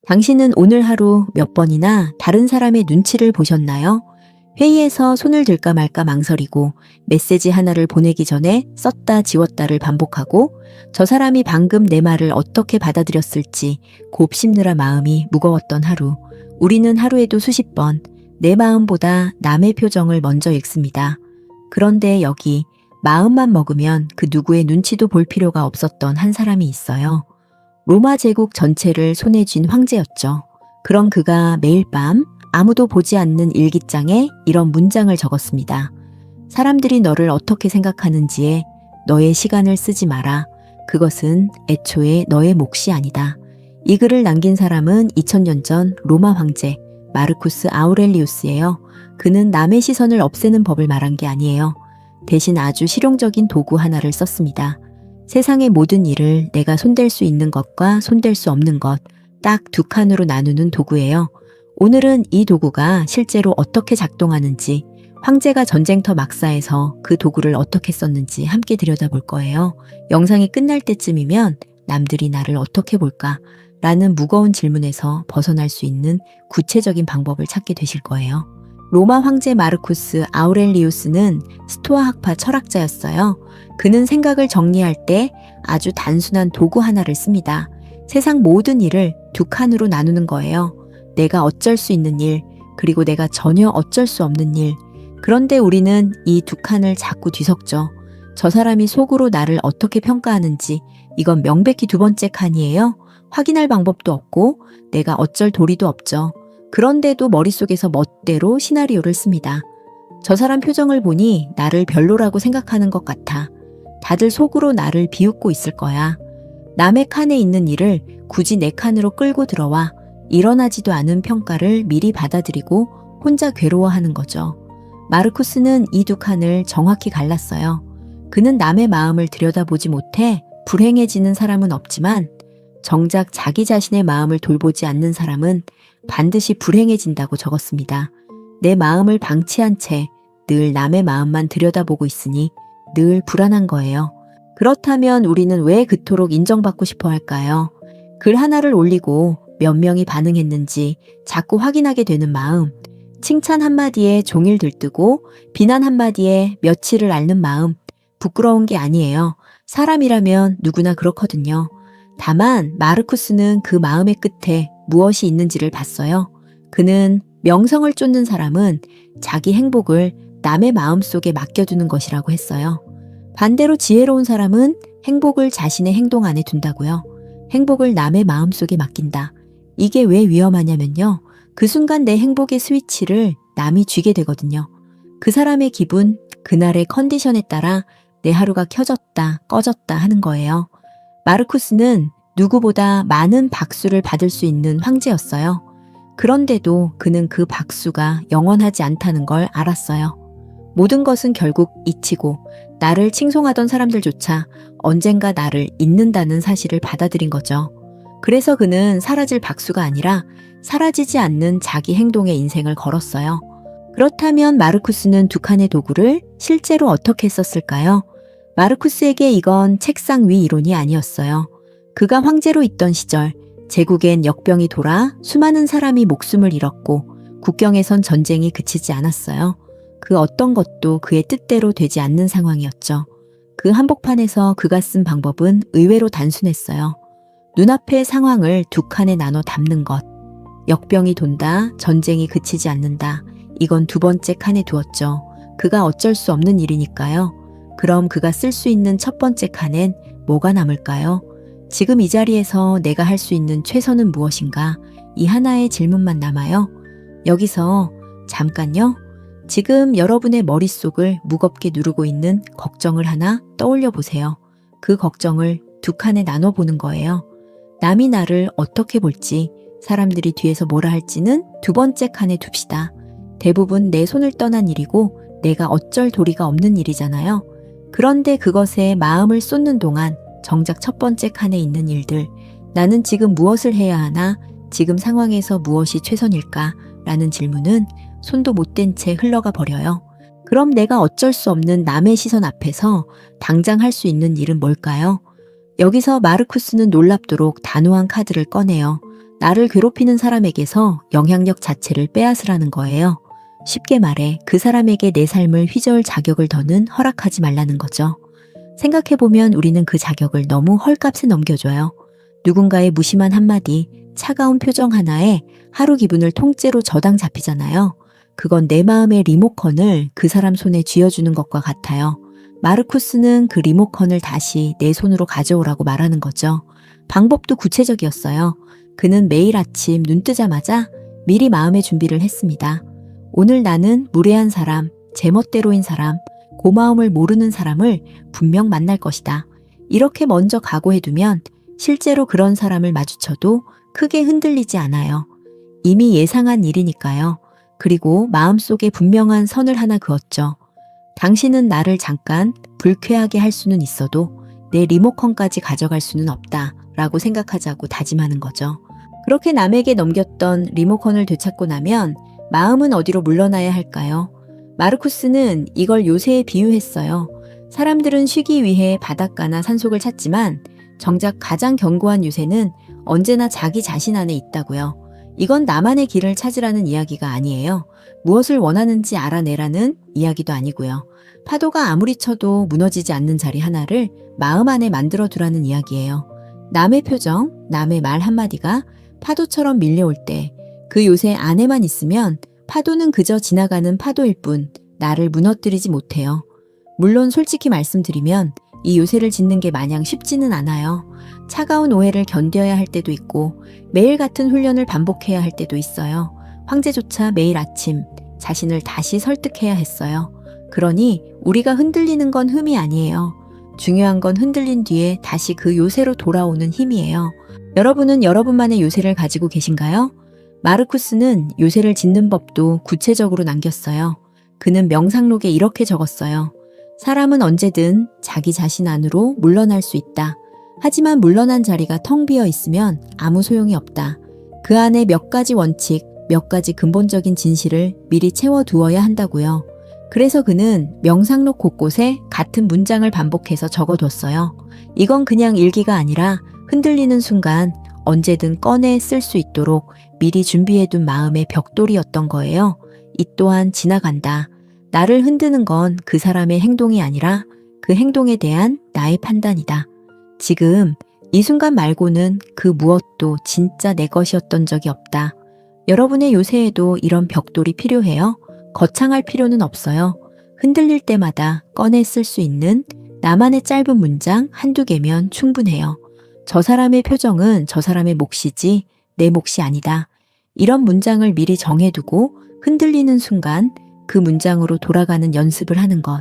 당신은 오늘 하루 몇 번이나 다른 사람의 눈치를 보셨나요? 회의에서 손을 들까 말까 망설이고 메시지 하나를 보내기 전에 썼다 지웠다를 반복하고 저 사람이 방금 내 말을 어떻게 받아들였을지 곱씹느라 마음이 무거웠던 하루. 우리는 하루에도 수십 번 내 마음보다 남의 표정을 먼저 읽습니다. 그런데 여기 마음만 먹으면 그 누구의 눈치도 볼 필요가 없었던 한 사람이 있어요. 로마 제국 전체를 손에 쥔 황제였죠. 그럼 그가 매일 밤 아무도 보지 않는 일기장에 이런 문장을 적었습니다. 사람들이 너를 어떻게 생각하는지에 너의 시간을 쓰지 마라. 그것은 애초에 너의 몫이 아니다. 이 글을 남긴 사람은 2000년 전 로마 황제 마르쿠스 아우렐리우스예요. 그는 남의 시선을 없애는 법을 말한 게 아니에요. 대신 아주 실용적인 도구 하나를 썼습니다. 세상의 모든 일을 내가 손댈 수 있는 것과 손댈 수 없는 것, 딱 두 칸으로 나누는 도구예요. 오늘은 이 도구가 실제로 어떻게 작동하는지, 황제가 전쟁터 막사에서 그 도구를 어떻게 썼는지 함께 들여다볼 거예요. 영상이 끝날 때쯤이면 남들이 나를 어떻게 볼까? 라는 무거운 질문에서 벗어날 수 있는 구체적인 방법을 찾게 되실 거예요. 로마 황제 마르쿠스 아우렐리우스는 스토아 학파 철학자였어요. 그는 생각을 정리할 때 아주 단순한 도구 하나를 씁니다. 세상 모든 일을 두 칸으로 나누는 거예요. 내가 어쩔 수 있는 일, 그리고 내가 전혀 어쩔 수 없는 일. 그런데 우리는 이 두 칸을 자꾸 뒤섞죠. 저 사람이 속으로 나를 어떻게 평가하는지 이건 명백히 두 번째 칸이에요. 확인할 방법도 없고 내가 어쩔 도리도 없죠. 그런데도 머릿속에서 멋대로 시나리오를 씁니다. 저 사람 표정을 보니 나를 별로라고 생각하는 것 같아. 다들 속으로 나를 비웃고 있을 거야. 남의 칸에 있는 일을 굳이 내 칸으로 끌고 들어와 일어나지도 않은 평가를 미리 받아들이고 혼자 괴로워하는 거죠. 마르쿠스는 이 두 칸을 정확히 갈랐어요. 그는 남의 마음을 들여다보지 못해 불행해지는 사람은 없지만 정작 자기 자신의 마음을 돌보지 않는 사람은 반드시 불행해진다고 적었습니다. 내 마음을 방치한 채 늘 남의 마음만 들여다보고 있으니 늘 불안한 거예요. 그렇다면 우리는 왜 그토록 인정받고 싶어 할까요? 글 하나를 올리고 몇 명이 반응했는지 자꾸 확인하게 되는 마음, 칭찬 한마디에 종일 들뜨고 비난 한마디에 며칠을 앓는 마음, 부끄러운 게 아니에요. 사람이라면 누구나 그렇거든요. 다만 마르쿠스는 그 마음의 끝에 무엇이 있는지를 봤어요. 그는 명성을 쫓는 사람은 자기 행복을 남의 마음속에 맡겨두는 것이라고 했어요. 반대로 지혜로운 사람은 행복을 자신의 행동 안에 둔다고요. 행복을 남의 마음속에 맡긴다. 이게 왜 위험하냐면요. 그 순간 내 행복의 스위치를 남이 쥐게 되거든요. 그 사람의 기분, 그날의 컨디션에 따라 내 하루가 켜졌다, 꺼졌다 하는 거예요. 마르쿠스는 누구보다 많은 박수를 받을 수 있는 황제였어요. 그런데도 그는 그 박수가 영원하지 않다는 걸 알았어요. 모든 것은 결국 잊히고 나를 칭송하던 사람들조차 언젠가 나를 잊는다는 사실을 받아들인 거죠. 그래서 그는 사라질 박수가 아니라 사라지지 않는 자기 행동의 인생을 걸었어요. 그렇다면 마르쿠스는 두 칸의 도구를 실제로 어떻게 썼을까요? 마르쿠스에게 이건 책상 위 이론이 아니었어요. 그가 황제로 있던 시절 제국엔 역병이 돌아 수많은 사람이 목숨을 잃었고 국경에선 전쟁이 그치지 않았어요. 그 어떤 것도 그의 뜻대로 되지 않는 상황이었죠. 그 한복판에서 그가 쓴 방법은 의외로 단순했어요. 눈앞의 상황을 두 칸에 나눠 담는 것. 역병이 돈다, 전쟁이 그치지 않는다. 이건 두 번째 칸에 두었죠. 그가 어쩔 수 없는 일이니까요. 그럼 그가 쓸 수 있는 첫 번째 칸엔 뭐가 남을까요? 지금 이 자리에서 내가 할 수 있는 최선은 무엇인가? 이 하나의 질문만 남아요. 여기서 잠깐요. 지금 여러분의 머릿속을 무겁게 누르고 있는 걱정을 하나 떠올려 보세요. 그 걱정을 두 칸에 나눠보는 거예요. 남이 나를 어떻게 볼지, 사람들이 뒤에서 뭐라 할지는 두 번째 칸에 둡시다. 대부분 내 손을 떠난 일이고 내가 어쩔 도리가 없는 일이잖아요. 그런데 그것에 마음을 쏟는 동안 정작 첫 번째 칸에 있는 일들, 나는 지금 무엇을 해야 하나, 지금 상황에서 무엇이 최선일까? 라는 질문은 손도 못 댄 채 흘러가 버려요. 그럼 내가 어쩔 수 없는 남의 시선 앞에서 당장 할 수 있는 일은 뭘까요? 여기서 마르쿠스는 놀랍도록 단호한 카드를 꺼내요. 나를 괴롭히는 사람에게서 영향력 자체를 빼앗으라는 거예요. 쉽게 말해 그 사람에게 내 삶을 휘저을 자격을 더는 허락하지 말라는 거죠. 생각해보면 우리는 그 자격을 너무 헐값에 넘겨줘요. 누군가의 무심한 한마디, 차가운 표정 하나에 하루 기분을 통째로 저당 잡히잖아요. 그건 내 마음의 리모컨을 그 사람 손에 쥐어주는 것과 같아요. 마르쿠스는 그 리모컨을 다시 내 손으로 가져오라고 말하는 거죠. 방법도 구체적이었어요. 그는 매일 아침 눈 뜨자마자 미리 마음의 준비를 했습니다. 오늘 나는 무례한 사람, 제멋대로인 사람, 고마움을 모르는 사람을 분명 만날 것이다. 이렇게 먼저 각오해두면 실제로 그런 사람을 마주쳐도 크게 흔들리지 않아요. 이미 예상한 일이니까요. 그리고 마음속에 분명한 선을 하나 그었죠. 당신은 나를 잠깐 불쾌하게 할 수는 있어도 내 리모컨까지 가져갈 수는 없다 라고 생각하자고 다짐하는 거죠. 그렇게 남에게 넘겼던 리모컨을 되찾고 나면 마음은 어디로 물러나야 할까요? 마르쿠스는 이걸 요새에 비유했어요. 사람들은 쉬기 위해 바닷가나 산속을 찾지만 정작 가장 견고한 요새는 언제나 자기 자신 안에 있다고요. 이건 나만의 길을 찾으라는 이야기가 아니에요. 무엇을 원하는지 알아내라는 이야기도 아니고요. 파도가 아무리 쳐도 무너지지 않는 자리 하나를 마음 안에 만들어 두라는 이야기예요. 남의 표정, 남의 말 한마디가 파도처럼 밀려올 때 그 요새 안에만 있으면 파도는 그저 지나가는 파도일 뿐 나를 무너뜨리지 못해요. 물론 솔직히 말씀드리면 이 요새를 짓는 게 마냥 쉽지는 않아요. 차가운 오해를 견뎌야 할 때도 있고 매일 같은 훈련을 반복해야 할 때도 있어요. 황제조차 매일 아침 자신을 다시 설득해야 했어요. 그러니 우리가 흔들리는 건 흠이 아니에요. 중요한 건 흔들린 뒤에 다시 그 요새로 돌아오는 힘이에요. 여러분은 여러분만의 요새를 가지고 계신가요? 마르쿠스는 요새를 짓는 법도 구체적으로 남겼어요. 그는 명상록에 이렇게 적었어요. 사람은 언제든 자기 자신 안으로 물러날 수 있다. 하지만 물러난 자리가 텅 비어 있으면 아무 소용이 없다. 그 안에 몇 가지 원칙, 몇 가지 근본적인 진실을 미리 채워두어야 한다고요. 그래서 그는 명상록 곳곳에 같은 문장을 반복해서 적어뒀어요. 이건 그냥 일기가 아니라 흔들리는 순간 언제든 꺼내 쓸 수 있도록 미리 준비해둔 마음의 벽돌이었던 거예요. 이 또한 지나간다. 나를 흔드는 건 그 사람의 행동이 아니라 그 행동에 대한 나의 판단이다. 지금 이 순간 말고는 그 무엇도 진짜 내 것이었던 적이 없다. 여러분의 요새에도 이런 벽돌이 필요해요. 거창할 필요는 없어요. 흔들릴 때마다 꺼내 쓸 수 있는 나만의 짧은 문장 한두 개면 충분해요. 저 사람의 표정은 저 사람의 몫이지 내 몫이 아니다. 이런 문장을 미리 정해두고 흔들리는 순간 그 문장으로 돌아가는 연습을 하는 것.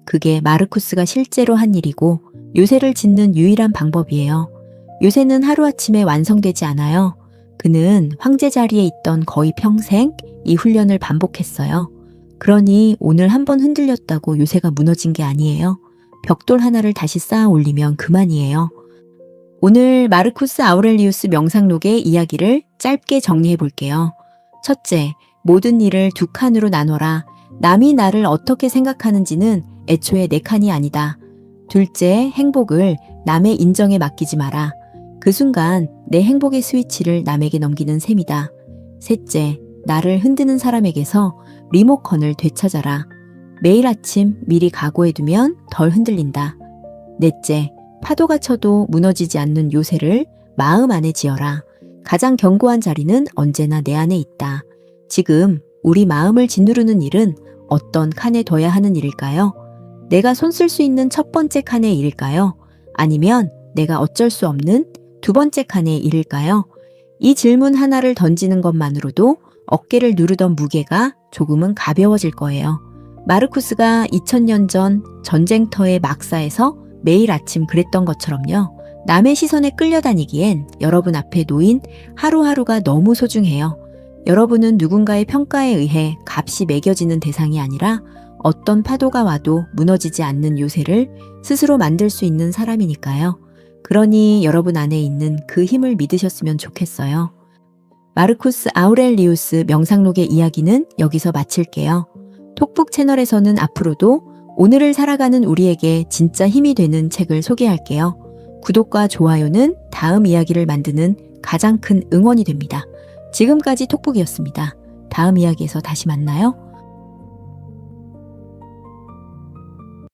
그게 마르쿠스가 실제로 한 일이고 요새를 짓는 유일한 방법이에요. 요새는 하루아침에 완성되지 않아요. 그는 황제 자리에 있던 거의 평생 이 훈련을 반복했어요. 그러니 오늘 한번 흔들렸다고 요새가 무너진 게 아니에요. 벽돌 하나를 다시 쌓아 올리면 그만이에요. 오늘 마르쿠스 아우렐리우스 명상록의 이야기를 짧게 정리해 볼게요. 첫째, 모든 일을 두 칸으로 나눠라. 남이 나를 어떻게 생각하는지는 애초에 내 칸이 아니다. 둘째, 행복을 남의 인정에 맡기지 마라. 그 순간 내 행복의 스위치를 남에게 넘기는 셈이다. 셋째, 나를 흔드는 사람에게서 리모컨을 되찾아라. 매일 아침 미리 각오해두면 덜 흔들린다. 넷째, 파도가 쳐도 무너지지 않는 요새를 마음 안에 지어라. 가장 견고한 자리는 언제나 내 안에 있다. 지금 우리 마음을 짓누르는 일은 어떤 칸에 둬야 하는 일일까요? 내가 손 쓸 수 있는 첫 번째 칸의 일일까요? 아니면 내가 어쩔 수 없는 두 번째 칸의 일일까요? 이 질문 하나를 던지는 것만으로도 어깨를 누르던 무게가 조금은 가벼워질 거예요. 마르쿠스가 2000년 전 전쟁터의 막사에서 매일 아침 그랬던 것처럼요. 남의 시선에 끌려다니기엔 여러분 앞에 놓인 하루하루가 너무 소중해요. 여러분은 누군가의 평가에 의해 값이 매겨지는 대상이 아니라 어떤 파도가 와도 무너지지 않는 요새를 스스로 만들 수 있는 사람이니까요. 그러니 여러분 안에 있는 그 힘을 믿으셨으면 좋겠어요. 마르쿠스 아우렐리우스 명상록의 이야기는 여기서 마칠게요. 톡북 채널에서는 앞으로도 오늘을 살아가는 우리에게 진짜 힘이 되는 책을 소개할게요. 구독과 좋아요는 다음 이야기를 만드는 가장 큰 응원이 됩니다. 지금까지 톡북이었습니다. 다음 이야기에서 다시 만나요.